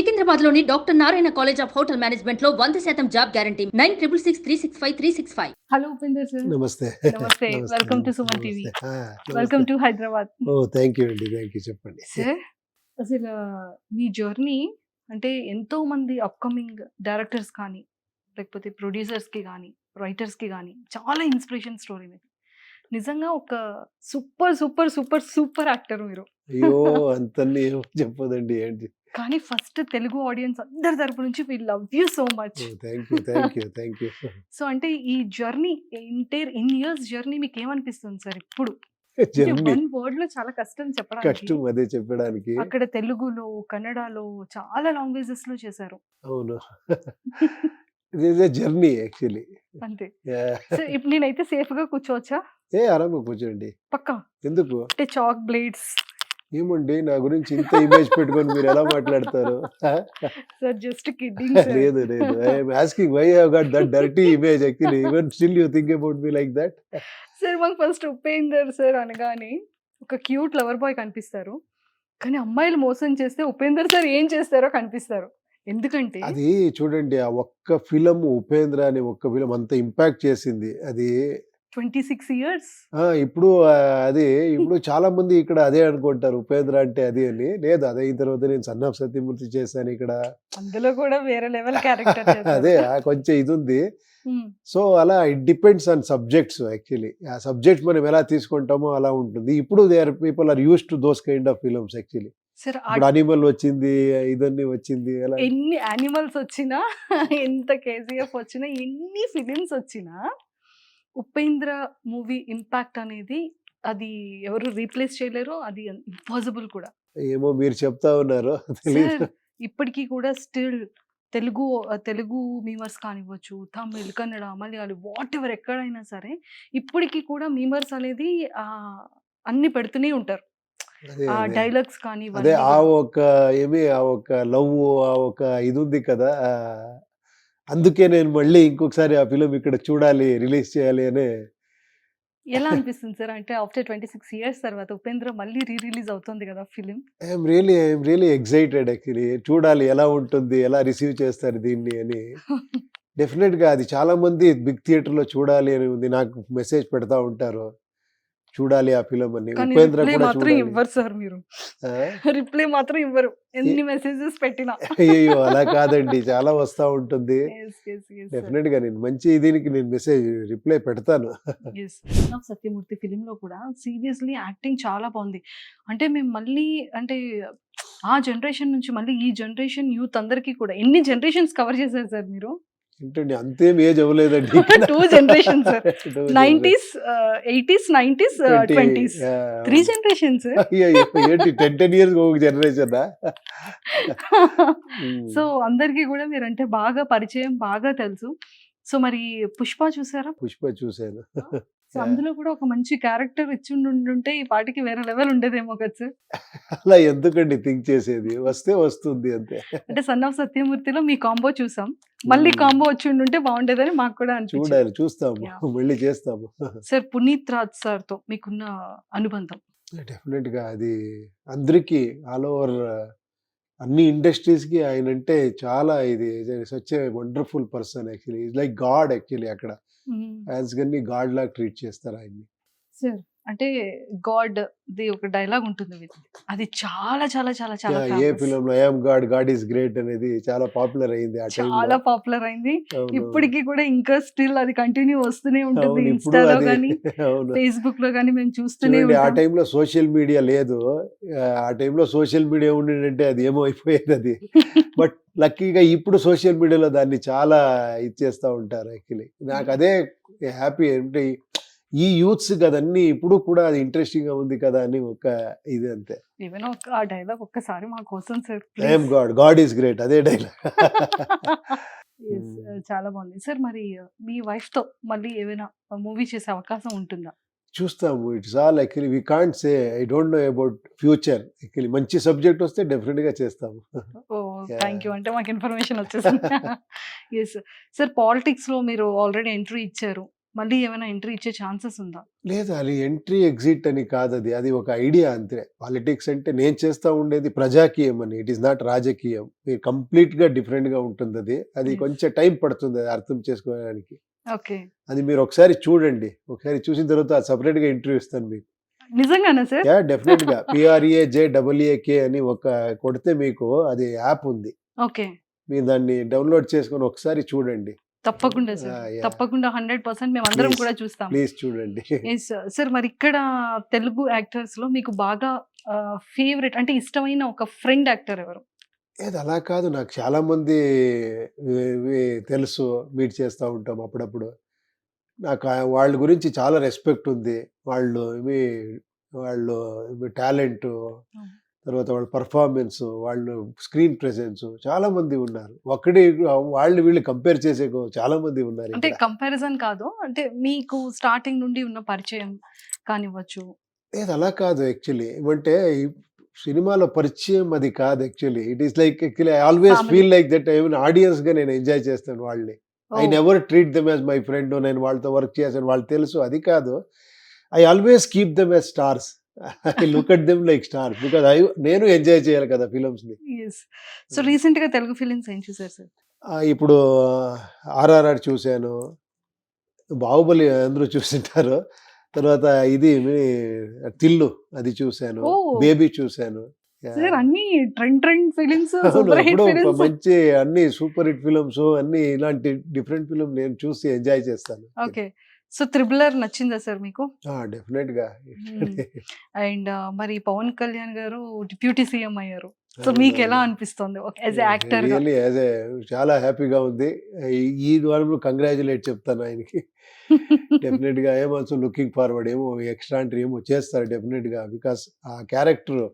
సికింద్రాబాద్లోని doctor Narayana college of hotel మేనేజ్మెంట్లో 100% job guarantee 966365 hello Upender sir. నమస్తే. నమస్తే. Welcome to Suman TV. నమస్తే. Welcome to Hyderabad. Thank you అండి, థ్యాంక్ యూ. చెప్పండి. సార్ అసలు మీ జర్నీ అంటే ఎంతో మంది అప్కమింగ్ డైరెక్టర్స్ కానీ లేకపోతే ప్రొడ్యూసర్స్కి కానీ రైటర్స్కి కానీ చాలా ఇన్స్పిరేషన్ స్టోరీ మీద. నిజంగా ఒక super super super super actor మీరు. అయ్యో అంతన్ని ఏమో చెప్పదండి ఏంటి. కానీ ఫస్ట్ తెలుగు ఆడియన్స్ అందరి తరపు నుంచి we love you so much. Thank you, thank you, thank you. So అంటే ఈ జర్నీ ఇన్ ఇయర్స్ జర్నీ మీకు ఏమనిపిస్తుంది సార్ ఇప్పుడు? జర్నీ వన్ వర్డ్ లో చాలా కష్టం చెప్పడానికి. కష్టం అదే చెప్పడానికి. అక్కడ తెలుగులో, కన్నడలో చాలా లాంగ్వేజెస్ లో చేశారు. అవును. ఇదే జర్నీ యాక్చువల్లీ. అంతే. సో ఇప్పుడు నేనైతే సేఫ్ గా కూర్చోవచ్చా? ఆరాంగా కూర్చోండి. పక్కా. ఎందుకు అంటే చాక్ బ్లేడ్స్. ఏమండి నా గురించి ఇంత ఇమేజ్ పెట్టుకొని మీరు ఎలా మాట్లాడతారు? Sir just kidding. లేదు లేదు, I'm asking why have got that dirty image actually. Even still you think about me like that? Sir మాకు ఫస్ట్ ఉపేందర్ సార్ అనగానే ఒక క్యూట్ లవర్ బాయ్ కనిపిస్తారు. కానీ అమ్మాయిలు మోసం చేస్తే ఉపేందర్ సార్ ఏం చేస్తారో కనిపిస్తారు. ఎందుకంటే అది చూడండి, ఆ ఒక్క ఫిలం ఉపేంద్ర అనే ఒక్క ఫిలం అంత ఇంపాక్ట్ చేసింది. అది 26 years. ఇప్పుడు అది ఇప్పుడు చాలా మంది ఇక్కడ అదే అనుకుంటారు ఉపేంద్ర అంటే అది అని. లేదు, అదే అయిన తర్వాత నేను సన్ ఆఫ్ సత్యమూర్తి చేశాను ఇక్కడ. అందులో కూడా వేరే లెవెల్ క్యారెక్టర్. అదే కొంచెం ఇది ఉంది. సో అలా it depends on subjects actually. ఆ సబ్జెక్ట్ మనం ఎలా తీసుకుంటామో అలా ఉంటుంది. ఇప్పుడు people are use to those kind of films actually. ఇప్పుడు అనిమల్ వచ్చింది, ఇదన్నీ వచ్చింది. అలా ఎన్ని యానిమల్స్ వచ్చినా, ఎంత కేజీఎఫ్ వచ్చినా, ఎన్ని ఫిలిమ్స్ వచ్చినా ఉపేంద్ర మూవీ ఇంపాక్ట్ అనేది అది ఎవరు రీప్లేస్ చేయలేరు. అది ఇంపాసిబుల్ కూడా. ఏమో మీరు చెప్తా ఉన్నారు తెలియదు. ఇప్పటికీ కూడా స్టిల్ తెలుగు మీమర్స్ కానివ్వచ్చు, తమిళ్, కన్నడ, మలయాళం, వాట్ ఎవర్ ఎక్కడైనా సరే ఇప్పటికీ కూడా మీమర్స్ అనేది అన్ని పెడుతూనే ఉంటారు. ఆ డైలాగ్స్ కానీ అదే ఆ ఒక లవ్, ఆ ఒక ఇది ఉంది కదా. అందుకే నేను మళ్ళీ ఇంకొకసారి ఆ ఫిలిం ఇక్కడ చూడాలి, రిలీజ్ చేయాలి అనే. ఎలా అనిపిస్తుంది సార్? అంటే ఆఫ్టర్ 26 years తర్వాత ఉపేంద్ర మళ్ళీ రిలీజ్ అవుతుంది కదా film. I'm really excited actually. చూడాలి ఎలా ఉంటుంది, ఎలా రిసీవ్ చేస్తారు దీన్ని అని. డెఫినెట్ గా అది చాలా మంది బిగ్ థియేటర్ లో చూడాలి అని ఉంది. నాకు మెసేజ్ పెడతా ఉంటారు, చూడాలి ఆ ఫిలిం అని. ఉపేంద్ర కూడా మాత్రం ఇవ్వరు సార్ మీరు. రిప్లై మాత్రం ఇవ్వరు ఎన్ని మెసేజెస్ పెట్టినా. అయ్యో అలా కాదండి, చాలా వస్తా ఉంటుంది. డెఫినెట్ గా నేను మంచి దీనికి నేను మెసేజ్ రిప్లై పెడతాను. సత్యమూర్తి ఫిలిం లో కూడా సీరియస్లీ యాక్టింగ్ చాలా బాగుంది. అంటే మేము మళ్ళీ అంటే ఆ జనరేషన్ నుంచి మళ్ళీ ఈ జనరేషన్ యూత్ అందరికీ కూడా ఎన్ని జనరేషన్స్ కవర్ చేశారు సార్ మీరు? ఏంటండి అంతేం ఏజ్ అవ్వలేదండి. 2 generations sir. 90s, 80s, 90s, 20s. 3 generations. ఏంటి 10 years ఒక జనరేషన్? సో అందరికీ కూడా మీరంటే బాగా పరిచయం, బాగా తెలుసు. సో మరి పుష్ప చూసారా? పుష్ప చూసాను. సో అందులో కూడా ఒక మంచి క్యారెక్టర్ ఇచ్చిండుంటే ఈ పాటికి వేరే లెవెల్ ఉండేదేమో కదా సార్. అలా ఎందుకండి థింక్ చేసేది, వస్తే వస్తుంది అంతే. అంటే సన్ ఆఫ్ సత్యమూర్తిలో మీ కాంబో చూసాం, మళ్ళీ కాంబో వచ్చిండుంటే బాగుండేదని మాకు కూడా అనిపించింది. చూడాలి, చూస్తాము, మళ్ళీ చేస్తాము. సార్ పునీత్ రాజ్ సార్ తో మీకున్న అనుబంధం? డెఫినెట్ గా అది అందరికి ఆల్ ఓవర్ అన్ని ఇండస్ట్రీస్ కి ఆయన అంటే చాలా ఇది such a wonderful person actually. Is like God actually. అక్కడ ఫ్యాన్స్ గన్ని గాడ్ లాగా ట్రీట్ చేస్తారు ఆయన్ని. సార్ అంటే గాడ్ ది ఒక డైలాగ్ ఉంటుంది, అది చాలా చాలా చాలా చాలా ఏ ఫిలిం లో I'm God, God is great అనేది చాలా పాపులర్ అయింది. ఆ టైంలో చాలా పాపులర్ అయింది. ఇప్పటికీ కూడా ఇంకా స్టిల్ అది కంటిన్యూ వస్తూనే ఉంటుంది. ఇన్స్టాలో కానీ ఫేస్బుక్ లో కానీ మేము చూస్తూనే ఉంటాం. ఆ టైంలో సోషల్ మీడియా లేదు. ఆ టైంలో సోషల్ మీడియా ఉండిందంటే అది ఏమో అయిపోయేది అది. బట్ లక్కీగా ఇప్పుడు సోషల్ మీడియాలో దాన్ని చాలా ఇచ్చేస్తూ ఉంటారు యాక్చువల్లీ. నాకు అదే హ్యాపీ. అంటే ఈ యూత్స్ కదన్నీ ఇప్పుడు కూడా అది ఇంట్రెస్టింగ్ గా ఉంది కదా అని ఒక ఇది అంతే. ఈవెన్ ఆ డైలాగ్ ఒక్కసారి మా కోసం sir. I'm God, God is great, అదే డైలాగ్. చాలా బాగుంది సార్. మరి మీ వైఫ్ తో మళ్ళీ ఏమైనా మూవీ చేసే అవకాశం ఉంటుందా? చూస్తాము. It's all actually we can't say. I don't know about future. Actually మంచి సబ్జెక్ట్ వస్తే డెఫినెట్ గా చేస్తాము. థ్యాంక్ యూ, అంటే మాకు ఇన్ఫర్మేషన్ వచ్చేసింది. ఎస్ సార్, పాలిటిక్స్ లో మీరు ఆల్రెడీ ఎంట్రీ ఇచ్చారు. మళ్ళీ ఏమైనా ఎంట్రీ ఇచ్చే ఛాన్సెస్ ఉందా? లేదు అది ఎంట్రీ ఎగ్జిట్ అని కాదు, అది ఒక ఐడియా అంతే. పాలిటిక్స్ అంటే నేను చేస్తూ ఉండేది ప్రజాకీయం అని, ఇట్ ఈస్ నాట్ రాజకీయం. మీరు కంప్లీట్గా డిఫరెంట్గా ఉంటుంది అది. అది Yes. కొంచెం టైం పడుతుంది అది అర్థం చేసుకోవడానికి. ఓకే. అది మీరు ఒకసారి చూడండి, ఒకసారి చూసిన తర్వాత సపరేట్గా ఇంటర్వ్యూ ఇస్తాను మీకు. నిజంగానా సార్? యా డెఫినెట్గా PRAJAAK అని ఒక కొడితే మీకు అది యాప్ ఉంది, ఓకే. మీరు దాన్ని డౌన్లోడ్ చేసుకొని ఒకసారి చూడండి. తప్పకుండా సార్, Yeah. తప్పకుండా 100% మేము అందరం Please. కూడా చూస్తాం. ప్లీజ్ చూడండి. సార్ మరి ఇక్కడ తెలుగు యాక్టర్స్ లో మీకు బాగా ఫేవరెట్ అంటే ఇష్టమైన ఒక ఫ్రెండ్ యాక్టర్ ఎవరు? ఏది అలా కాదు, నాకు చాలా మంది తెలుసు, మీట్ చేస్తూ ఉంటాం అప్పుడప్పుడు. నాకు వాళ్ళ గురించి చాలా రెస్పెక్ట్ ఉంది. వాళ్ళు టాలెంట్, తర్వాత వాళ్ళ పర్ఫార్మెన్స్, వాళ్ళు స్క్రీన్ ప్రెసెన్స్, చాలా మంది ఉన్నారు. ఒక్కడే వాళ్ళు వీళ్ళు కంపేర్ చేసే చాలా మంది ఉన్నారు అంటే ఇక్కడ. కంపారిజన్ కాదు, అంటే మీకు స్టార్టింగ్ నుండి ఉన్న పరిచయం కానివ్వచ్చు. లేదు అలా కాదు యాక్చువల్లీ. ఏమంటే ఈ సినిమాలో పరిచయం అది కాదు actually. It is like actually I always Family. Feel like that. I audience గా నేను ఎంజాయ్ చేస్తాను వాళ్ళని. I never treat them as my friend. నేను వాళ్ళతో వర్క్ చేశాను, వాళ్ళు తెలుసు, అది కాదు. I always keep them as stars. I look at them like stars because నేను ఎంజాయ్ చేయాలి కదా ఫిలిమ్స్ ని. సో రీసెంట్ గా తెలుగు ఫిలిమ్స్ ఏం చూసారు సార్? ఇప్పుడు RRR చూశాను, బాహుబలి అందరూ చూసింటారు. తర్వాత ఇది తిల్లు అది చూశాను, ఓ. బేబీ చూశాను. సార్ అన్ని ట్రెండ్ ఫిలిమ్స్, అవును, సూపర్ హిట్ అప్పుడు ఫిలిమ్స్. మంచి అన్ని సూపర్ హిట్ ఫిలిమ్స్, అన్ని ఇలాంటి డిఫరెంట్ ఫిలిం నేను చూసి ఎంజాయ్ చేస్తాను. ఓకే. సో త్రిబులర్ నచ్చిందా సార్ మీకు? డెఫినెట్ గా. అండ్ మరి పవన్ కళ్యాణ్ గారు డిప్యూటీ సీఎం అయ్యారు. సో మీకు ఎలా అనిపిస్తుంది యాజ్ యాక్టర్ గా? రియల్లీ చాలా హ్యాపీగా ఉంది. ఈ వారంలో కంగ్రాచులేట్ చెప్తాను ఆయనకి. డెఫినెట్ గా ఐఎమ్ ఆల్సో లుకింగ్ ఫార్వర్డ్. ఏమో ఎక్స్ట్రాంటరీ ఏమో చేస్తారు డెఫినెట్ గా, బికాస్ ఆ క్యారెక్టర్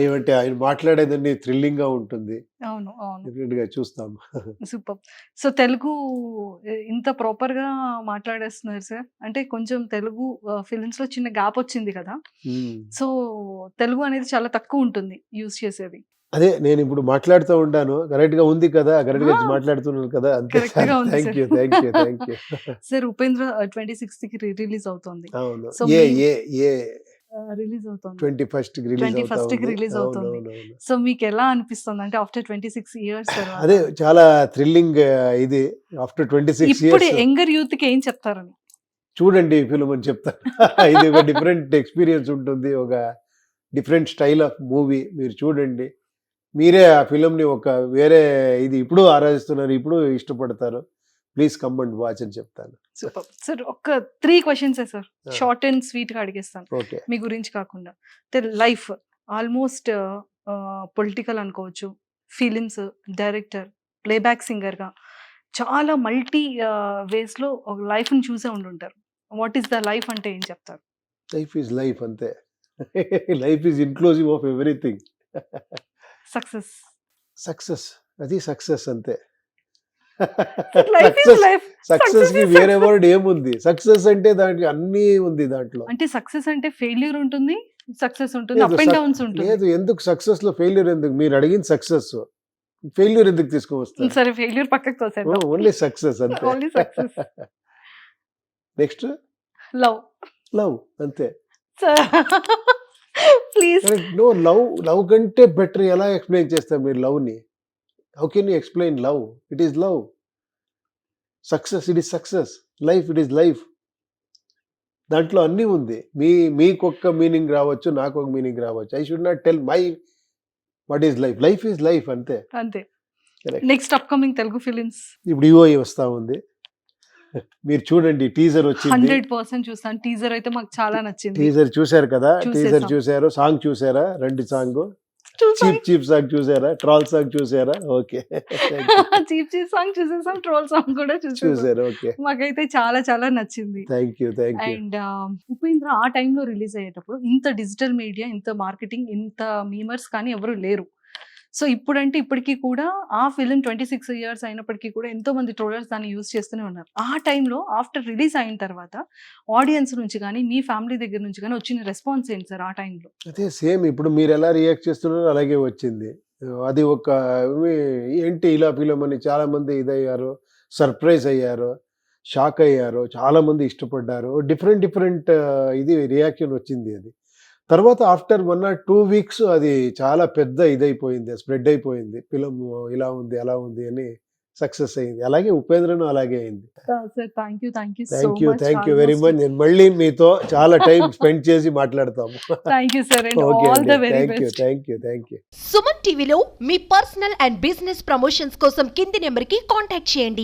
ఏమంటే ఆయన మాట్లాడేదాన్ని థ్రిల్లింగ్ గా ఉంటుంది. అవును అవును, డెఫినెట్ గా చూస్తాం. సూపర్. సో తెలుగు ఇంత ప్రాపర్ గా మాట్లాడేస్తున్నారు సార్. అంటే కొంచెం తెలుగు ఫిలిమ్స్ లో చిన్న గ్యాప్ వచ్చింది కదా, సో తెలుగు అనేది చాలా తక్కువ ఉంటుంది యూజ్ చేసేది. అదే నేను ఇప్పుడు మాట్లాడుతూ ఉంటాను, కరెక్ట్ గా ఉంది కదా, కరెక్ట్ గా ఆ. మాట్లాడుతున్నాను కదా, అంతే. Correct గా ఉంది, thank sir. You thank you thank you. Sir Upendra 26th కి రిలీజ్ అవుతుంది. అవును, So, ఏ మీ- ఏ ఏ రిలీజ్ అవుతుంది 21st కి 21st కి release అవుతుంది. సో మీకు ఎలా అనిపిస్తుంది అంటే ఆఫ్టర్ 26 ఇయర్స్ అదే చాలా థ్రిల్లింగ్ ఇది. ఆఫ్టర్ 26 ఇప్పుడు ఇయర్స్ యంగర్ యూత్ కి ఏం చెప్తారని? చూడండి ఈ ఫిల్మ్ అని చెప్తాను. ఇది ఒక డిఫరెంట్ ఎక్స్పీరియన్స్ ఉంటుంది, ఒక డిఫరెంట్ స్టైల్ ఆఫ్ మూవీ. మీరు చూడండి, మీరే ఆ ఫిల్మ్ని ఒక వేరే ఇది ఇప్పుడు ఆరాధిస్తున్నారు, ఇప్పుడు ఇష్టపడతారు. ప్లీజ్ కమ్ అండ్ వాచ్ అని చెప్తాను. Super sir. ఒక 3 questions sir, Ah. Short and sweet గా అడిగేస్తాను ఓకే. మీ గురించి కాకుండా. లైఫ్ ఆల్మోస్ట్ పొలిటికల్ అనుకోవచ్చు, ఫిలిమ్స్ డైరెక్టర్, ప్లేబ్యాక్ సింగర్ గా చాలా మల్టీ వేస్ లో ఒక లైఫ్ ని చూసే ఉండుంటారు. వాట్ ఈస్ ద లైఫ్ అంటే ఏం చెప్తారు? లైఫ్ ఈజ్ లైఫ్ అంతే. Life is inclusive of everything. Success. Success, అది సక్సెస్ అంతే. Life is life. సక్సెస్ కి is వేరే success. వర్డ్ ఏముంది? సక్సెస్ అంటే దానికి అన్నీ ఉంది దాంట్లో. అంటే సక్సెస్ అంటే ఫెయిల్యూర్ ఉంటుంది, సక్సెస్ ఉంటుంది, లేదు, అప్ అండ్ డౌన్స్ ఉంటుంది. లేదు, ఎందుకు సక్సెస్ లో ఫెయిల్యూర్ ఎందుకు? మీరు అడిగిన సక్సెస్, ఫెయిల్యూర్ ఎందుకు తీసుకువస్తారు? సరే ఫెయిల్యూర్ పక్కకు తోసేద్దాం. ఓన్లీ సక్సెస్ అంతే. Only success. Next love. Love అంతే. ప్లీజ్. నో, లవ్ కంటే బెటర్ ఎలా ఎక్స్ప్లెయిన్ చేస్తారు మీరు లవ్ ని? How can you explain love? It is love. Success, it is success. Life, it is life. దాంట్లో అన్నీ ఉంది. మీకు ఒక్క మీనింగ్ రావచ్చు, నాకు ఒక మీనింగ్ రావచ్చు. I should not tell my what is life. Life is life అంతే. అంతే. Correct. Next upcoming Telugu films ఇప్పుడు ఈఓఈ వస్తా ఉంది, మీరు చూడండి. టీజర్ వచ్చింది, 100% చూస్తాను. టీజర్ అయితే మాకు చాలా నచ్చింది. టీజర్ చూశారు కదా? చూసేసాం. టీజర్ చూశారు, సాంగ్ చూసారా? 2 సాంగ్, చూసాం. చీప్ సాంగ్ చూసారా? ట్రాల్ సాంగ్ చూసారా? ఓకే. చీప్ సాంగ్ చూసేసాం, ట్రోల్ సాంగ్ కూడా చూసేసాం. చూసారు, ఓకే. మాకైతే చాలా చాలా నచ్చింది. Thank you thank you. And Upendra ఆ టైంలో రిలీజ్ అయ్యేటప్పుడు ఇంత డిజిటల్ మీడియా, ఇంత మార్కెటింగ్, ఇంత మీమర్స్ కానీ ఎవరు లేరు. సో ఇప్పుడంటే ఇప్పటికీ కూడా ఆ ఫిలిం 26 ఇయర్స్ అయినప్పటికీ కూడా ఎంతో మంది ట్రోలర్స్ దాన్ని యూజ్ చేస్తూనే ఉన్నారు. ఆ టైంలో ఆఫ్టర్ రిలీజ్ అయిన తర్వాత ఆడియన్స్ నుంచి కానీ మీ ఫ్యామిలీ దగ్గర నుంచి కానీ వచ్చిన రెస్పాన్స్ ఏంటి సార్ ఆ టైంలో? అదే సేమ్ ఇప్పుడు మీరు ఎలా రియాక్ట్ చేస్తున్నారో అలాగే వచ్చింది. అది ఒక ఏంటి ఇలా ఫిలిం అని చాలా మంది ఇదయ్యారు, సర్ప్రైజ్ అయ్యారు. షాక్ అయ్యారు, చాలా మంది ఇష్టపడ్డారు. డిఫరెంట్ ఇది రియాక్షన్ వచ్చింది అది. తర్వాత ఆఫ్టర్ 1 or 2 వీక్స్ అది చాలా పెద్ద ఇదైపోయింది. స్ప్రెడ్ అయిపోయింది. ఫిల్మ్ ఇలా ఉంది, అలా ఉంది అని సక్సెస్ అయింది. అలాగే ఉపేంద్రను అలాగే అయింది. Sir thank you so thank you very much. నేను మళ్ళీ మీతో చాలా టైం స్పెండ్ చేసి మాట్లాడతాము. Thank you sir and okay all the అండి, very thank best. You. Suman టీవీలో మీ పర్సనల్ అండ్ బిజినెస్ ప్రమోషన్స్ కోసం కింది నెంబర్కి కాంటాక్ట్ చేయండి.